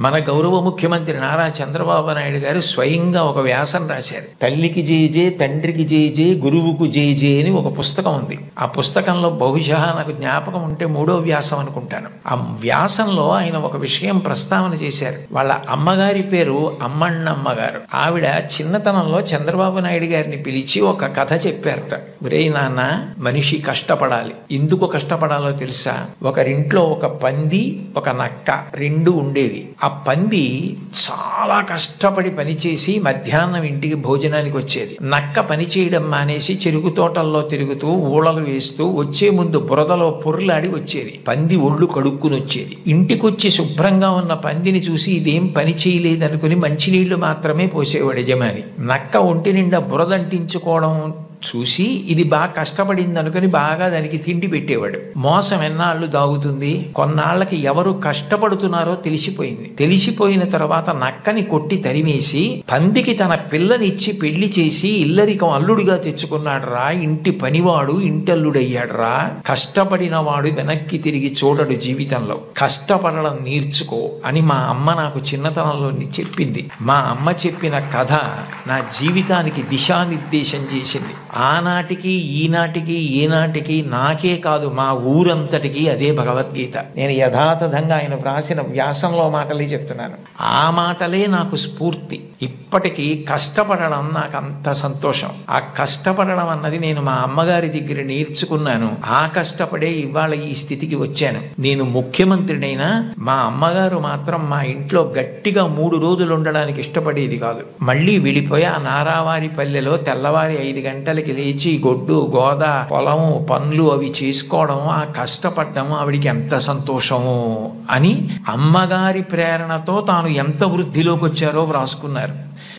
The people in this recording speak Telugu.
మన గౌరవ ముఖ్యమంత్రి నారా చంద్రబాబు నాయుడు గారు స్వయంగా ఒక వ్యాసం రాశారు. తల్లికి జేజే, తండ్రికి జేజే, గురువుకు జేజే అని ఒక పుస్తకం ఉంది. ఆ పుస్తకంలో బహుశా నాకు జ్ఞాపకం ఉంటే 3వ వ్యాసం అనుకుంటాను. ఆ వ్యాసంలో ఆయన ఒక విషయం ప్రస్తావన చేశారు. వాళ్ళ అమ్మగారి పేరు అమ్మణ్ణమ్మ గారు. ఆవిడ చిన్నతనంలో చంద్రబాబు నాయుడు గారిని పిలిచి ఒక కథ చెప్పారట. ఒరే నాన్న, మనిషి కష్టపడాలి. ఎందుకు కష్టపడాలో తెలుసా? ఒకరింట్లో ఒక పంది, ఒక నక్క రెండు ఉండేవి. ఆ పంది చాలా కష్టపడి పనిచేసి మధ్యాహ్నం ఇంటికి భోజనానికి వచ్చేది. నక్క పని చేయడం మానేసి చెరుకు తోటల్లో తిరుగుతూ ఊళలు వేస్తూ వచ్చే ముందు బురదలో పొర్లాడి వచ్చేది. పంది ఒళ్ళు కడుక్కుని వచ్చేది. ఇంటికొచ్చి శుభ్రంగా ఉన్న పందిని చూసి ఇదేం పని చేయలేదనుకుని మంచినీళ్లు మాత్రమే పోసేవాడు యజమాని. నక్క ఒంటి నిండా బురదంటించుకోవడం చూసి ఇది బాగా కష్టపడింది అనుకుని బాగా దానికి తిండి పెట్టేవాడు. మోసం ఎన్నాళ్ళు దాగుతుంది? కొన్నాళ్లకి ఎవరు కష్టపడుతున్నారో తెలిసిపోయింది. తెలిసిపోయిన తర్వాత నక్కని కొట్టి తరిమేసి పందికి తన పిల్లనిచ్చి పెళ్లి చేసి ఇల్లరికం అల్లుడిగా తెచ్చుకున్నాడు రా. ఇంటి పనివాడు ఇంటల్లుడయ్యాడు రా. కష్టపడిన వాడు వెనక్కి తిరిగి చూడడు జీవితంలో. కష్టపడడం నేర్చుకో అని మా అమ్మ నాకు చిన్నతనంలో చెప్పింది. మా అమ్మ చెప్పిన కథ నా జీవితానికి దిశానిర్దేశం చేసింది. ఆనాటికి ఈనాటికి ఏనాటికి నాకే కాదు మా ఊరంతటికి అదే భగవద్గీత. నేను యథాతథంగా ఆయన వ్రాసిన వ్యాసంలో మాటలే చెప్తున్నాను. ఆ మాటలే నాకు స్ఫూర్తి. ఇప్పటికీ కష్టపడడం నాకు అంత సంతోషం. ఆ కష్టపడడం అన్నది నేను మా అమ్మగారి దగ్గర నేర్చుకున్నాను. ఆ కష్టపడే ఇవాళ ఈ స్థితికి వచ్చాను. నేను ముఖ్యమంత్రినైనా మా అమ్మగారు మాత్రం మా ఇంట్లో గట్టిగా 3 రోజులు ఉండడానికి ఇష్టపడేది కాదు. మళ్ళీ వెళ్ళిపోయి ఆ నారావారి పల్లెలో తెల్లవారి 5 గంటలకి లేచి గొడ్డు గోద పొలము పనులు అవి చేసుకోవడం, ఆ కష్టపడ్డము ఆవిడికి ఎంత సంతోషము అని అమ్మగారి ప్రేరణతో తాను ఎంత వృద్ధిలోకి వచ్చారో వ్రాసుకున్నారు.